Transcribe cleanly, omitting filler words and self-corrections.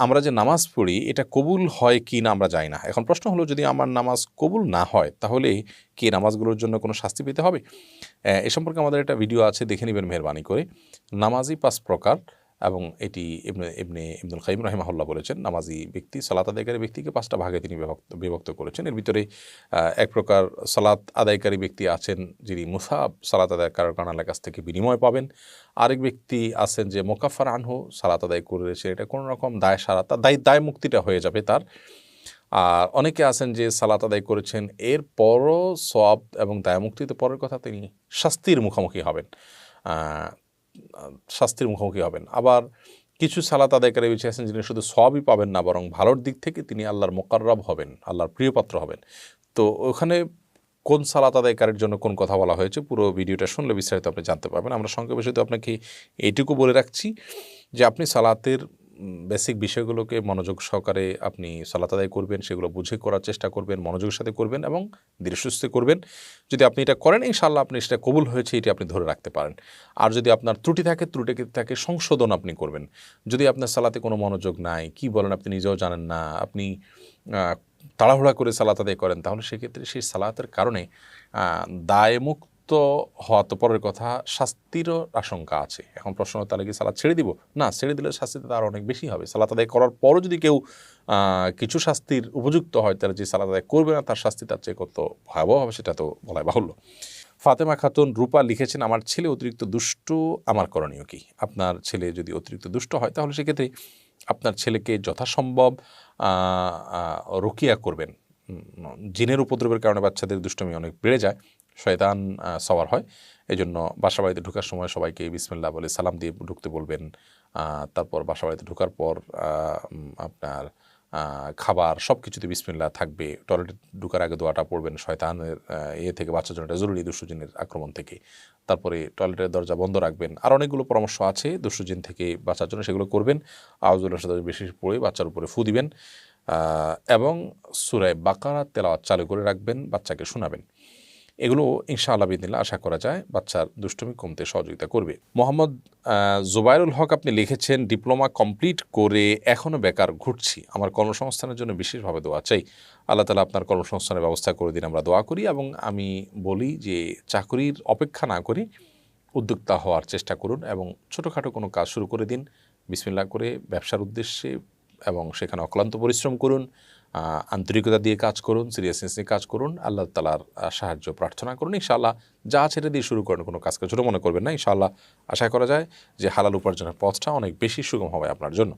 আমরা যে নামাজ পড়ি এটা কবুল হয় কি না আমরা জানি না। এখন প্রশ্ন হলো যদি আমার নামাজ কবুল না হয় তাহলে কি নামাজগুলোর জন্য কোনো শাস্তি পেতে হবে? এ সম্পর্কে আমাদের একটা ভিডিও আছে, দেখে নিবেন মেহেরবানি করে। নামাজি ৫ প্রকার এবং এটি ইবনুল কাইয়িম রাহিমাহুল্লাহ বলেছেন, নামাজি ব্যক্তি সালাত আদায়কারী ব্যক্তিকে ৫টা ভাগে তিনি বিভক্ত করেছেন। এর ভিতরে এক প্রকার সালাত আদায়কারী ব্যক্তি আছেন যিনি মুসাব সালাত আদায় কারণ আল্লাহর কাছ থেকে বিনিময় পাবেন। আরেক ব্যক্তি আছেন যে মোকাফফার আনহু, সালাত আদায় করেছে এটা কোনো রকম দায় সারা, তার দায় মুক্তিটা হয়ে যাবে তার। আর অনেকে আছেন যে সালাত আদায় করেছেন এরপরও সওয়াব এবং দায়মুক্তিতে পরের কথা, তিনি শাস্তির মুখোমুখি হবেন। শাস্তির মুখোমুখি হবেন। আবার কিছু সালাত আদায়কারী বেঁচে আছেন যিনি শুধু সওয়াবই পাবেন না, বরং ভালোর দিক থেকে তিনি আল্লাহর মুকাররাব হবেন, আল্লাহর প্রিয়পাত্র হবেন। তো ওখানে কোন সালাত আদায়কারীর জন্য কোন কথা বলা হয়েছে পুরো ভিডিওটা শুনলে বিস্তারিত আপনি জানতে পারবেন। আমরা সংক্ষেপে শুধু আপনাকে এইটুকু বলে রাখছি যে আপনি সালাতের বেসিক বিষয়গুলোকে মনোযোগ সহকারে আপনি সালাত আদায় করবেন, সেগুলো বুঝে করার চেষ্টা করবেন, মনোযোগের সাথে করবেন এবং ধীরে সুস্থে করবেন। যদি আপনি এটা করেন ইনশাআল্লাহ আপনি সেটা কবুল হয়েছে এটি আপনি ধরে রাখতে পারেন। আর যদি আপনার ত্রুটি থাকে সংশোধন আপনি করবেন। যদি আপনার সালাতে কোনো মনোযোগ নাই, কি বলেন আপনি নিজেও জানেন না, আপনি তাড়াহুড়া করে সালাত আদায় করেন, তাহলে সেক্ষেত্রে সেই সালাতের কারণে দায়মুক্ত হওয়া তো পরের কথা, শাস্তিরও আশঙ্কা আছে। এখন প্রশ্ন, তাহলে কি সালাত ছেড়ে দিব? না, ছেড়ে দিলে শাস্তিটা তার অনেক বেশি হবে। সালাত আদায় করার পরও যদি কেউ কিছু শাস্তির উপযুক্ত হয়, তাহলে যে সালাত আদায় করবে না তার শাস্তি তার চেয়ে কত ভয়াবহ হবে সেটা তো বলাই বাহুল্য। ফাতেমা খাতুন রূপা লিখেছেন, আমার ছেলে অতিরিক্ত দুষ্ট, আমার করণীয় কি? আপনার ছেলে যদি অতিরিক্ত দুষ্ট হয় তাহলে সেক্ষেত্রে আপনার ছেলেকে যথাসম্ভব রুকিয়া করবেন। জিনের উপদ্রবের কারণে বাচ্চাদের দুষ্টমি অনেক বেড়ে যায়, শয়তান সওয়ার হয়। এজন্য বাসা বাড়িতে ঢোকার সময় সবাইকে বিসমিল্লাহ বলে সালাম দিয়ে ঢুকতে বলবেন। তারপর বাসা বাড়িতে ঢোকার পর আপনার খাবার সব কিছুতে বিসমিল্লাহ থাকবে। টয়লেটে ঢোকার আগে দোয়াটা পড়বেন, শয়তানের থেকে বাঁচার জন্য এটা জরুরি, দুষ্টু জিনের আক্রমণ থেকে। তারপরে টয়লেটের দরজা বন্ধ রাখবেন। আর অনেকগুলো পরামর্শ আছে দুষ্টু জিন থেকে বাঁচার জন্য, সেগুলো করবেন। আউযুবিল্লাহি মিনাশ শাইতানির বেশি পড়ে বাচ্চার উপরে ফু দিবেন এবং সূরা বাকারা তেলাওয়াত চালু করে রাখবেন, বাচ্চাকে শোনাবেন। এগুলো ইনশাআল্লাহ বিদিনিল্লাহ আশা করা যায় বাচ্চার দুষ্টুমি কমতে সহযোগিতা করবে। মোহাম্মদ জুবাইরুল হক আপনি লিখেছেন, ডিপ্লোমা কমপ্লিট করে এখনও বেকার ঘুরছি, আমার কর্মসংস্থানের জন্য বিশেষভাবে দোয়া চাই। আল্লাহ তাআলা আপনার কর্মসংস্থানের ব্যবস্থা করে দিন, আমরা দোয়া করি। এবং আমি বলি যে চাকরির অপেক্ষা না করে উদ্যোক্তা হওয়ার চেষ্টা করুন এবং ছোটোখাটো কোনো কাজ শুরু করে দিন বিসমিল্লাহ করে ব্যবসার উদ্দেশ্যে, এবং সেখানে অক্লান্ত পরিশ্রম করুন, আন্তরিকতা দিয়ে কাজ করুন, সিরিয়াসনেস নিয়ে কাজ করুন, আল্লাহ তাআলার সাহায্য প্রার্থনা করুন। ইনশাআল্লাহ যা ছেড়ে দিয়ে শুরু করেন, কোনো কাজকে ছোটো মনে করবেন না। ইনশাআল্লাহ আশা করা যায় যে হালাল উপার্জনের পথটা অনেক বেশি সুগম হবে আপনার জন্য।